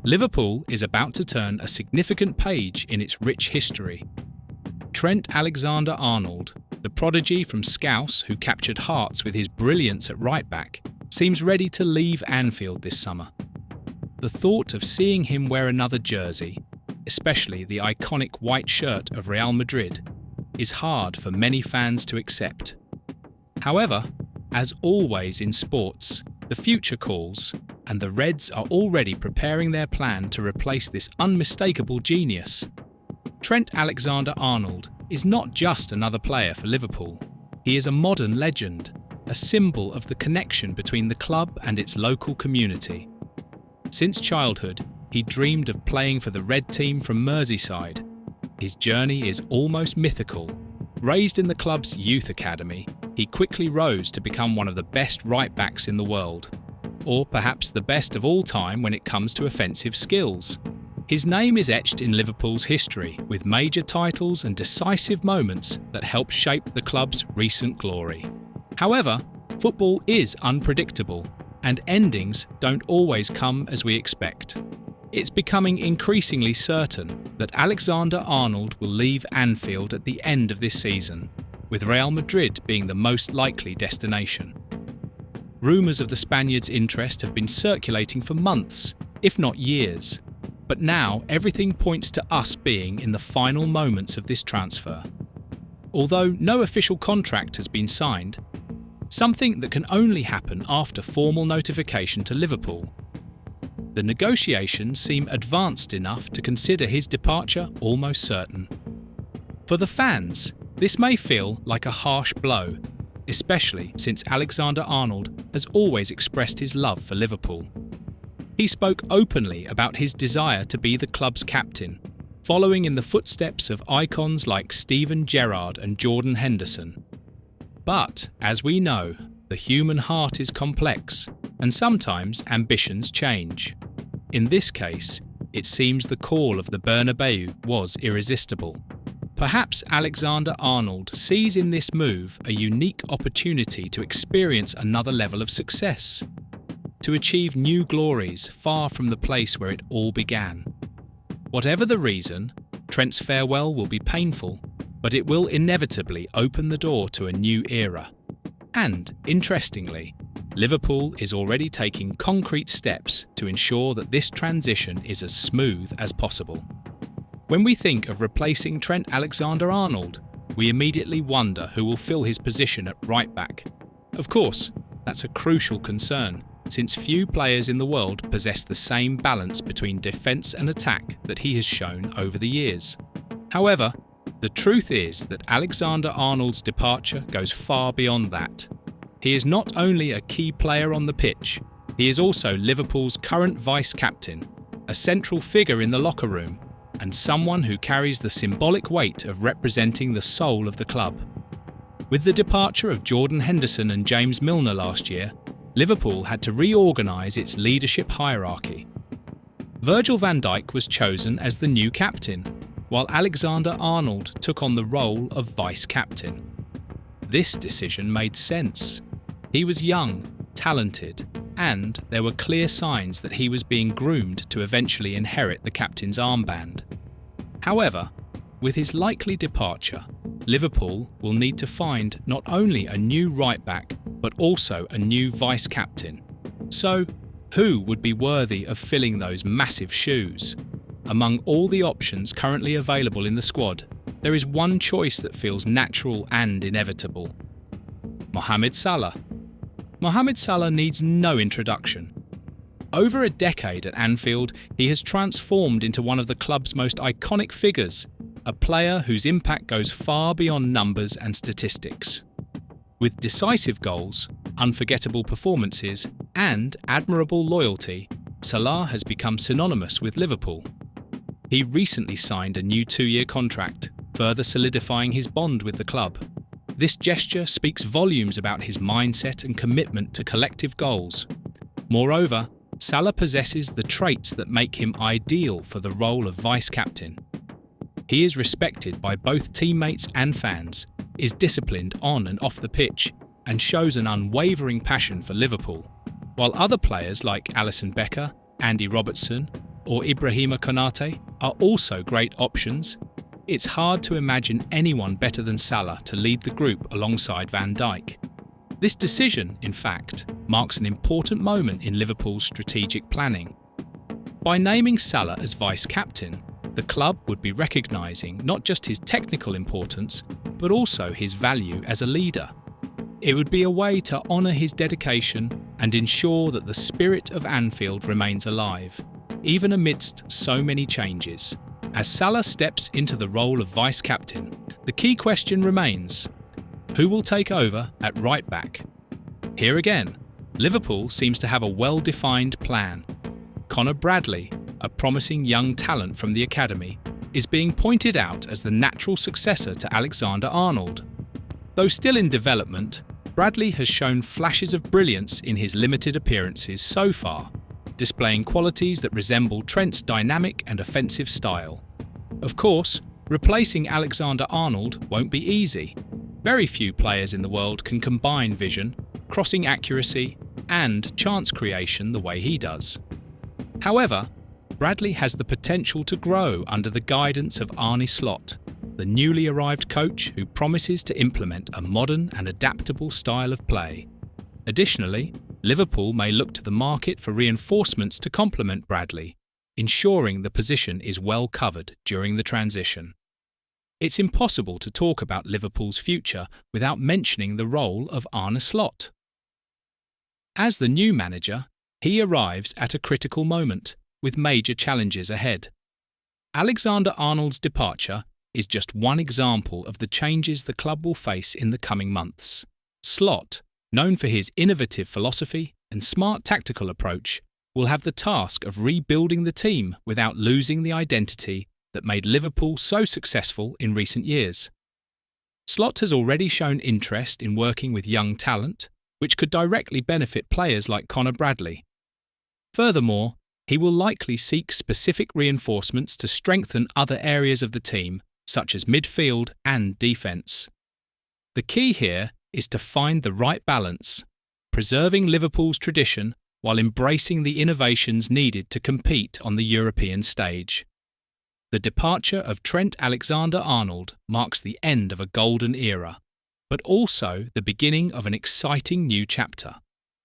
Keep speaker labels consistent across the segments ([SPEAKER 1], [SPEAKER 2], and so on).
[SPEAKER 1] Liverpool is about to turn a significant page in its rich history. Trent Alexander-Arnold, the prodigy from Scouse who captured hearts with his brilliance at right-back, seems ready to leave Anfield this summer. The thought of seeing him wear another jersey, especially the iconic white shirt of Real Madrid, is hard for many fans to accept. However, as always in sports, the future calls, and the Reds are already preparing their plan to replace this unmistakable genius. Trent Alexander-Arnold is not just another player for Liverpool. He is a modern legend, a symbol of the connection between the club and its local community. Since childhood, he dreamed of playing for the Red team from Merseyside. His journey is almost mythical. Raised in the club's youth academy, he quickly rose to become one of the best right-backs in the world, or perhaps the best of all time when it comes to offensive skills. His name is etched in Liverpool's history with major titles and decisive moments that helped shape the club's recent glory. However, football is unpredictable, and endings don't always come as we expect. It's becoming increasingly certain that Alexander-Arnold will leave Anfield at the end of this season, with Real Madrid being the most likely destination. Rumours of the Spaniard's interest have been circulating for months, if not years, but now everything points to us being in the final moments of this transfer. Although no official contract has been signed, something that can only happen after formal notification to Liverpool, the negotiations seem advanced enough to consider his departure almost certain. For the fans, this may feel like a harsh blow, especially since Alexander-Arnold has always expressed his love for Liverpool. He spoke openly about his desire to be the club's captain, following in the footsteps of icons like Steven Gerrard and Jordan Henderson. But, as we know, the human heart is complex, and sometimes ambitions change. In this case, it seems the call of the Bernabeu was irresistible. Perhaps Alexander-Arnold sees in this move a unique opportunity to experience another level of success, to achieve new glories far from the place where it all began. Whatever the reason, Trent's farewell will be painful, but it will inevitably open the door to a new era. And, interestingly, Liverpool is already taking concrete steps to ensure that this transition is as smooth as possible. When we think of replacing Trent Alexander-Arnold, we immediately wonder who will fill his position at right-back. Of course, that's a crucial concern, since few players in the world possess the same balance between defence and attack that he has shown over the years. However, the truth is that Alexander-Arnold's departure goes far beyond that. He is not only a key player on the pitch, he is also Liverpool's current vice-captain, a central figure in the locker room, and someone who carries the symbolic weight of representing the soul of the club. With the departure of Jordan Henderson and James Milner last year, Liverpool had to reorganise its leadership hierarchy. Virgil van Dijk was chosen as the new captain, while Alexander-Arnold took on the role of vice-captain. This decision made sense. He was young, talented, and there were clear signs that he was being groomed to eventually inherit the captain's armband. However, with his likely departure, Liverpool will need to find not only a new right-back, but also a new vice-captain. So, who would be worthy of filling those massive shoes? Among all the options currently available in the squad, there is one choice that feels natural and inevitable: Mohamed Salah. Mohamed Salah needs no introduction. Over a decade at Anfield, he has transformed into one of the club's most iconic figures, a player whose impact goes far beyond numbers and statistics. With decisive goals, unforgettable performances, and admirable loyalty, Salah has become synonymous with Liverpool. He recently signed a new 2-year contract, further solidifying his bond with the club. This gesture speaks volumes about his mindset and commitment to collective goals. Moreover, Salah possesses the traits that make him ideal for the role of vice-captain. He is respected by both teammates and fans, is disciplined on and off the pitch, and shows an unwavering passion for Liverpool, while other players like Alisson Becker, Andy Robertson, or Ibrahima Konate are also great options. It's hard to imagine anyone better than Salah to lead the group alongside Van Dijk. This decision, in fact, marks an important moment in Liverpool's strategic planning. By naming Salah as vice-captain, the club would be recognising not just his technical importance, but also his value as a leader. It would be a way to honour his dedication and ensure that the spirit of Anfield remains alive, even amidst so many changes. As Salah steps into the role of vice-captain, the key question remains: who will take over at right-back? Here again, Liverpool seems to have a well-defined plan. Conor Bradley, a promising young talent from the academy, is being pointed out as the natural successor to Alexander-Arnold. Though still in development, Bradley has shown flashes of brilliance in his limited appearances so far, displaying qualities that resemble Trent's dynamic and offensive style. Of course, replacing Alexander-Arnold won't be easy. Very few players in the world can combine vision, crossing accuracy, and chance creation the way he does. However, Bradley has the potential to grow under the guidance of Arne Slot, the newly arrived coach who promises to implement a modern and adaptable style of play. Additionally, Liverpool may look to the market for reinforcements to complement Bradley, ensuring the position is well covered during the transition. It's impossible to talk about Liverpool's future without mentioning the role of Arne Slot. As the new manager, he arrives at a critical moment, with major challenges ahead. Alexander-Arnold's departure is just one example of the changes the club will face in the coming months. Slot, known for his innovative philosophy and smart tactical approach, will have the task of rebuilding the team without losing the identity that made Liverpool so successful in recent years. Slot has already shown interest in working with young talent, which could directly benefit players like Conor Bradley. Furthermore, he will likely seek specific reinforcements to strengthen other areas of the team, such as midfield and defence. The key here is to find the right balance, preserving Liverpool's tradition while embracing the innovations needed to compete on the European stage. The departure of Trent Alexander-Arnold marks the end of a golden era, but also the beginning of an exciting new chapter.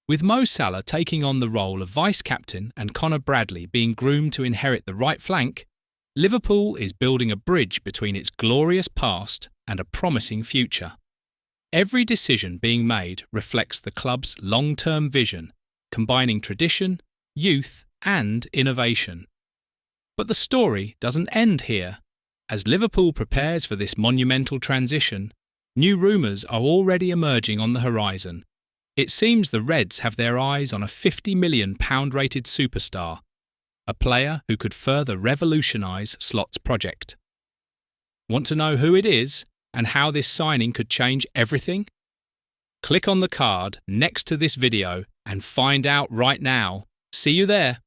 [SPEAKER 1] With Mo Salah taking on the role of vice-captain and Conor Bradley being groomed to inherit the right flank, Liverpool is building a bridge between its glorious past and a promising future. Every decision being made reflects the club's long-term vision, combining tradition, youth, and innovation. But the story doesn't end here. As Liverpool prepares for this monumental transition, new rumours are already emerging on the horizon. It seems the Reds have their eyes on a £50 million rated superstar, a player who could further revolutionise Slot's project. Want to know who it is and how this signing could change everything? Click on the card next to this video and find out right now. See you there.